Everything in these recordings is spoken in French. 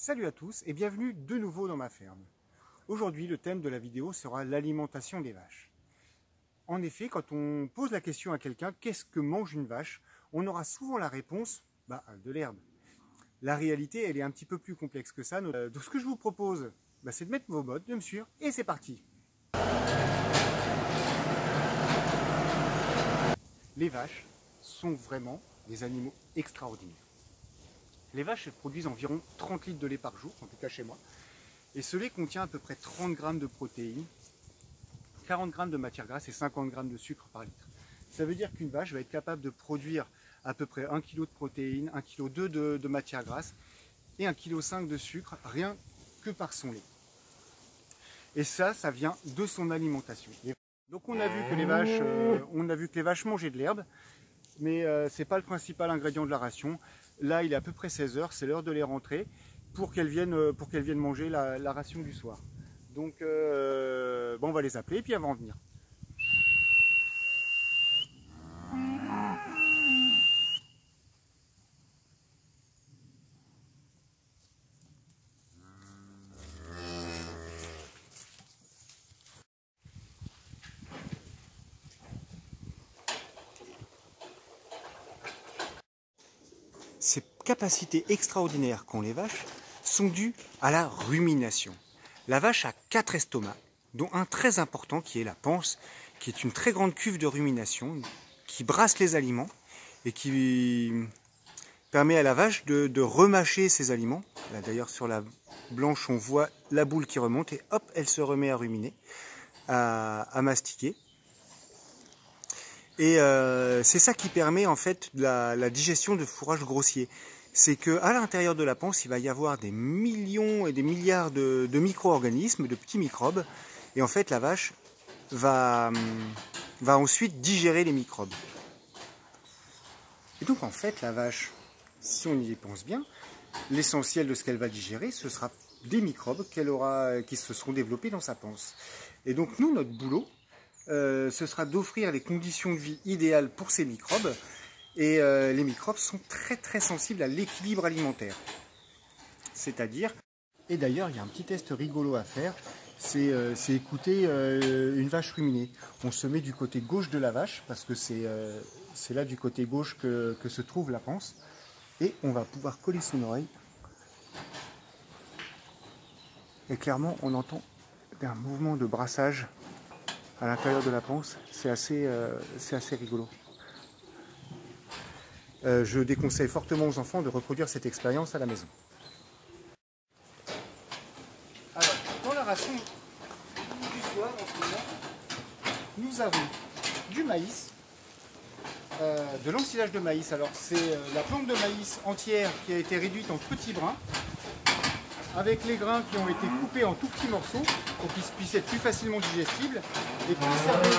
Salut à tous et bienvenue de nouveau dans ma ferme. Aujourd'hui, le thème de la vidéo sera l'alimentation des vaches. En effet, quand on pose la question à quelqu'un « Qu'est-ce que mange une vache ?», on aura souvent la réponse « de l'herbe ». La réalité, elle est un petit peu plus complexe que ça. Donc ce que je vous propose, c'est de mettre vos bottes, de me suivre et c'est parti. Les vaches sont vraiment des animaux extraordinaires. Les vaches produisent environ 30 litres de lait par jour, en tout cas chez moi. Et ce lait contient à peu près 30 grammes de protéines, 40 grammes de matière grasse et 50 grammes de sucre par litre. Ça veut dire qu'une vache va être capable de produire à peu près 1 kg de protéines, 1,2 kg de matière grasse et 1,5 kg de sucre, rien que par son lait. Et ça vient de son alimentation. Donc on a vu que les vaches mangeaient de l'herbe, mais ce n'est pas le principal ingrédient de la ration. Là, il est à peu près 16 h, c'est l'heure de les rentrer pour qu'elles viennent manger la ration du soir. Donc, on va les appeler et puis elles vont en venir. Ces capacités extraordinaires qu'ont les vaches sont dues à la rumination. La vache a 4 estomacs, dont un très important qui est la panse, qui est une très grande cuve de rumination, qui brasse les aliments et qui permet à la vache de remâcher ses aliments. Là d'ailleurs sur la blanche on voit la boule qui remonte et hop, elle se remet à ruminer, à mastiquer. Et c'est ça qui permet en fait la digestion de fourrage grossier. C'est qu'à l'intérieur de la panse, il va y avoir des millions et des milliards de micro-organismes, de petits microbes. Et en fait, la vache va ensuite digérer les microbes. Et donc en fait, la vache, si on y pense bien, l'essentiel de ce qu'elle va digérer, ce sera des microbes qui se seront développés dans sa panse. Et donc nous, notre boulot, ce sera d'offrir les conditions de vie idéales pour ces microbes. Et les microbes sont très très sensibles à l'équilibre alimentaire. C'est-à-dire, et d'ailleurs il y a un petit test rigolo à faire, c'est écouter une vache ruminer. On se met du côté gauche de la vache, parce que c'est là du côté gauche que se trouve la panse. Et on va pouvoir coller son oreille. Et clairement on entend un mouvement de brassage à l'intérieur de la panse, c'est assez rigolo. Je déconseille fortement aux enfants de reproduire cette expérience à la maison. Alors, dans la ration du soir, en ce moment, nous avons du maïs, de l'ensilage de maïs. Alors, c'est la plante de maïs entière qui a été réduite en petits brins, avec les grains qui ont été coupés en tout petits morceaux pour qu'ils puissent être plus facilement digestibles et puis servis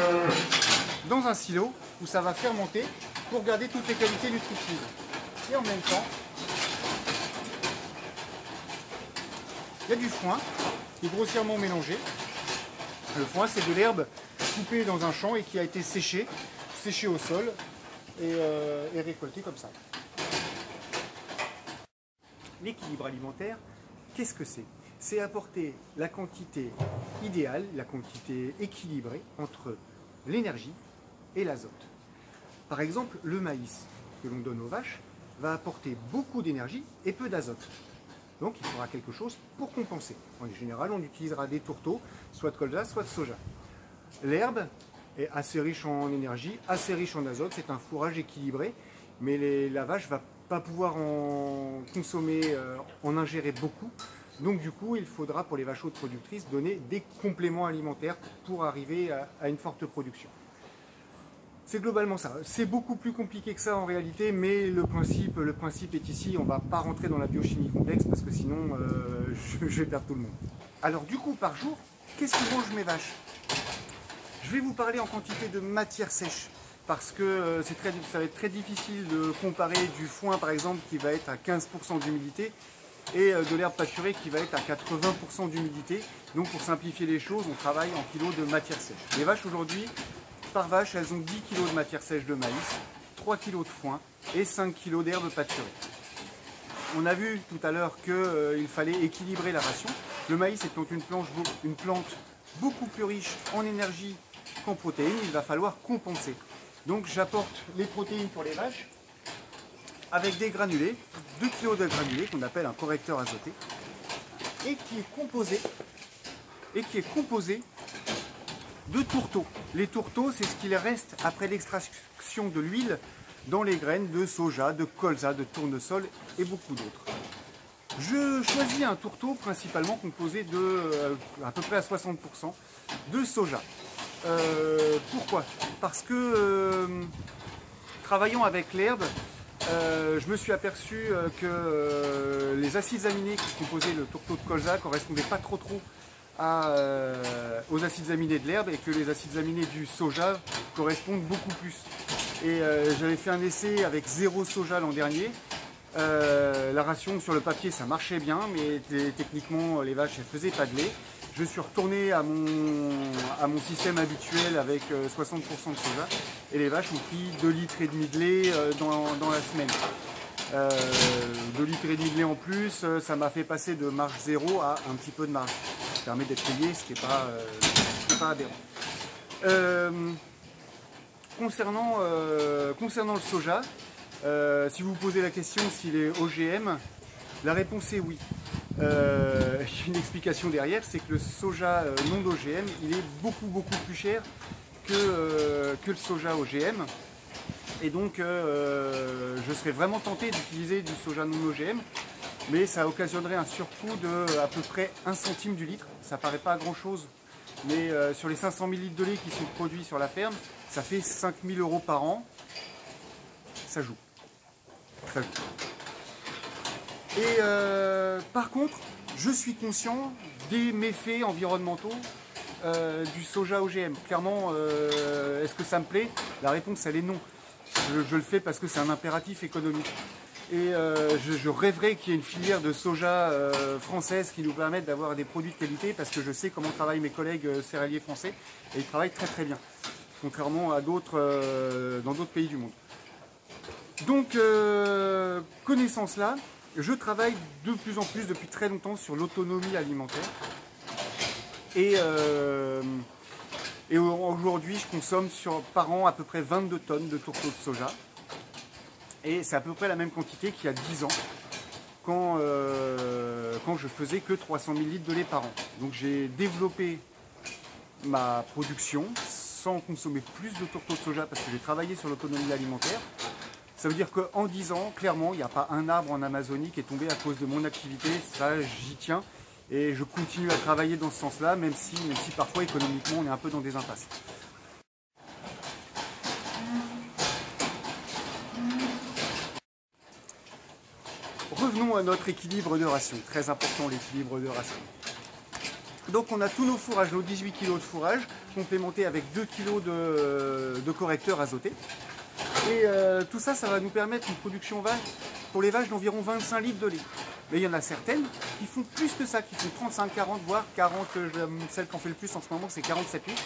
dans un silo où ça va fermenter pour garder toutes les qualités nutritives. Et en même temps, il y a du foin qui est grossièrement mélangé. Le foin, c'est de l'herbe coupée dans un champ et qui a été séchée au sol et récoltée comme ça. L'équilibre alimentaire, qu'est-ce que c'est? C'est apporter la quantité idéale, la quantité équilibrée entre l'énergie et l'azote. Par exemple, le maïs que l'on donne aux vaches va apporter beaucoup d'énergie et peu d'azote. Donc il faudra quelque chose pour compenser. En général, on utilisera des tourteaux, soit de colza, soit de soja. L'herbe est assez riche en énergie, assez riche en azote, c'est un fourrage équilibré, mais la vache ne va pas pouvoir en consommer, en ingérer beaucoup. Donc du coup, il faudra pour les vaches hautes productrices donner des compléments alimentaires pour arriver à une forte production. C'est globalement ça. C'est beaucoup plus compliqué que ça en réalité, mais le principe est ici. On ne va pas rentrer dans la biochimie complexe parce que sinon je vais perdre tout le monde. Alors du coup, par jour, qu'est-ce que mangent mes vaches? Je vais vous parler en quantité de matière sèche parce que ça va être très difficile de comparer du foin par exemple qui va être à 15% d'humidité et de l'herbe pâturée qui va être à 80% d'humidité. Donc pour simplifier les choses, on travaille en kilos de matière sèche. Les vaches aujourd'hui, par vache, elles ont 10 kg de matière sèche de maïs, 3 kg de foin et 5 kg d'herbe pâturée. On a vu tout à l'heure qu'il fallait équilibrer la ration. Le maïs étant une plante beaucoup plus riche en énergie qu'en protéines, il va falloir compenser. Donc j'apporte les protéines pour les vaches avec des granulés, 2 kg de granulés qu'on appelle un correcteur azoté, et qui est composé de tourteaux. Les tourteaux, c'est ce qu'il reste après l'extraction de l'huile dans les graines de soja, de colza, de tournesol et beaucoup d'autres. Je choisis un tourteau principalement composé de à peu près à 60% de soja. Pourquoi? Parce que travaillant avec l'herbe, je me suis aperçu que les acides aminés qui composaient le tourteau de colza ne correspondaient pas trop aux acides aminés de l'herbe et que les acides aminés du soja correspondent beaucoup plus. Et j'avais fait un essai avec 0 soja l'an dernier. La ration sur le papier ça marchait bien, mais techniquement les vaches elles faisaient pas de lait. Je suis retourné à mon système habituel avec 60% de soja et les vaches ont pris 2,5 litres de lait dans la semaine. 2,5 litres de lait en plus, ça m'a fait passer de marge 0 à un petit peu de marge. Ça permet d'être payé, ce qui n'est pas aberrant. Concernant le soja, si vous vous posez la question s'il est OGM, la réponse est oui. Il y a une explication derrière, c'est que le soja non OGM, il est beaucoup plus cher que le soja OGM. Et donc je serais vraiment tenté d'utiliser du soja non OGM, mais ça occasionnerait un surcoût de à peu près 1 centime du litre. Ça paraît pas grand chose, mais sur les 500 ml de lait qui sont produits sur la ferme, ça fait 5 000 € par an. Ça joue. Ça joue. Et par contre, je suis conscient des méfaits environnementaux du soja OGM. Clairement, est-ce que ça me plaît? La réponse, elle est non. Je le fais parce que c'est un impératif économique. Et je rêverais qu'il y ait une filière de soja française qui nous permette d'avoir des produits de qualité, parce que je sais comment travaillent mes collègues céréaliers français, et ils travaillent très bien, contrairement à d'autres dans d'autres pays du monde. Donc, connaissant cela, je travaille de plus en plus depuis très longtemps sur l'autonomie alimentaire. Et aujourd'hui, je consomme par an à peu près 22 tonnes de tourteaux de soja. Et c'est à peu près la même quantité qu'il y a 10 ans, quand je faisais que 300 ml de lait par an. Donc j'ai développé ma production sans consommer plus de tourteaux de soja parce que j'ai travaillé sur l'autonomie alimentaire. Ça veut dire qu'en 10 ans, clairement, il n'y a pas un arbre en Amazonie qui est tombé à cause de mon activité. Ça, j'y tiens. Et je continue à travailler dans ce sens-là, même si parfois, économiquement, on est un peu dans des impasses. Revenons à notre équilibre de ration. Très important, l'équilibre de ration. Donc, on a tous nos fourrages, nos 18 kg de fourrage, complémentés avec 2 kg de correcteurs azotés. Et tout ça, ça va nous permettre une production pour les vaches d'environ 25 litres de lait. Mais il y en a certaines qui font plus que ça, qui font 35, 40, voire 40. Celle qui en fait le plus en ce moment, c'est 47 litres.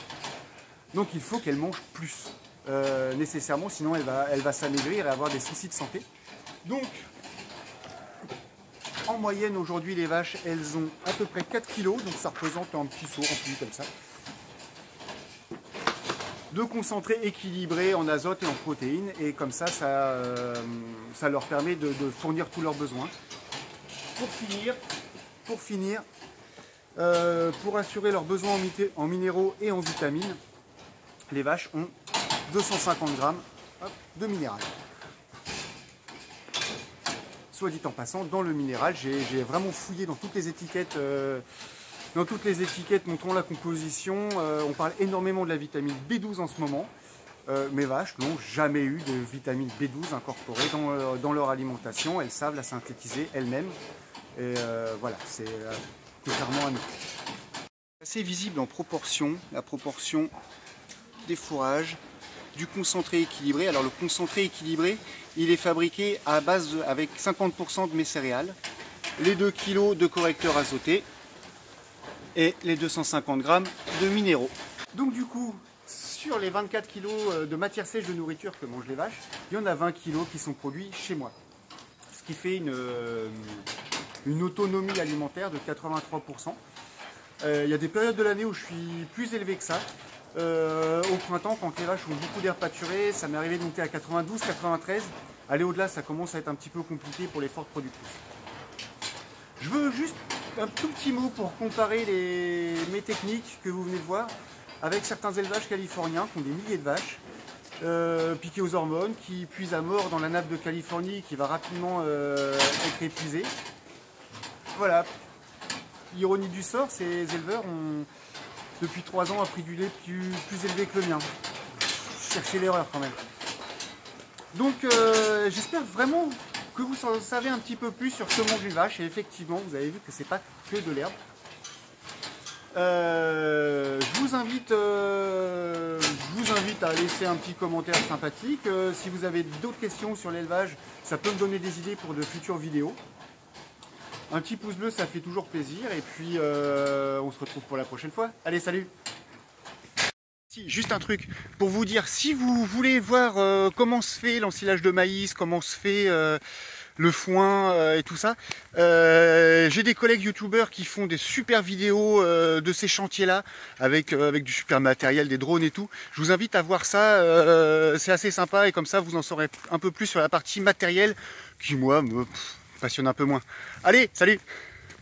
Donc il faut qu'elle mange plus, nécessairement, sinon elle va s'amaigrir et avoir des soucis de santé. Donc, en moyenne, aujourd'hui, les vaches, elles ont à peu près 4 kg, donc ça représente un petit seau rempli comme ça, de concentré équilibré en azote et en protéines, et comme ça, ça leur permet de fournir tous leurs besoins. Pour finir, pour assurer leurs besoins en minéraux et en vitamines, les vaches ont 250 g de minéral. Soit dit en passant, dans le minéral, j'ai vraiment fouillé dans toutes les étiquettes. Dans toutes les étiquettes montrant la composition, on parle énormément de la vitamine B12 en ce moment. Mes vaches n'ont jamais eu de vitamine B12 incorporée dans leur alimentation. Elles savent la synthétiser elles-mêmes. Et voilà, c'est clairement à nous. C'est assez visible en proportion, la proportion des fourrages, du concentré équilibré. Alors le concentré équilibré, il est fabriqué à base avec 50% de mes céréales, les 2 kg de correcteurs azotés et les 250 g de minéraux. Donc du coup, sur les 24 kg de matière sèche de nourriture que mangent les vaches, il y en a 20 kg qui sont produits chez moi. Ce qui fait une autonomie alimentaire de 83%. Il y a des périodes de l'année où je suis plus élevé que ça. Au printemps, quand les vaches ont beaucoup d'air pâturé, ça m'est arrivé de monter à 92, 93. Aller au-delà, ça commence à être un petit peu compliqué pour les fortes productrices. Je veux juste un tout petit mot pour comparer mes techniques que vous venez de voir avec certains élevages californiens qui ont des milliers de vaches piquées aux hormones, qui puisent à mort dans la nappe de Californie qui va rapidement être épuisée. Voilà. Ironie du sort, ces éleveurs ont depuis 3 ans un prix du lait plus élevé que le mien. Cherchez l'erreur quand même. Donc j'espère vraiment que vous en savez un petit peu plus sur ce monde d'une vache. Et effectivement, vous avez vu que c'est pas que de l'herbe. Je vous invite à laisser un petit commentaire sympathique. Si vous avez d'autres questions sur l'élevage, ça peut me donner des idées pour de futures vidéos. Un petit pouce bleu, ça fait toujours plaisir. Et puis, on se retrouve pour la prochaine fois. Allez, salut! Si, juste un truc, pour vous dire, si vous voulez voir comment se fait l'ensilage de maïs, comment se fait le foin et tout ça, j'ai des collègues youtubeurs qui font des super vidéos de ces chantiers-là, avec du super matériel, des drones et tout. Je vous invite à voir ça, c'est assez sympa et comme ça vous en saurez un peu plus sur la partie matérielle qui, moi, me passionne un peu moins. Allez, salut!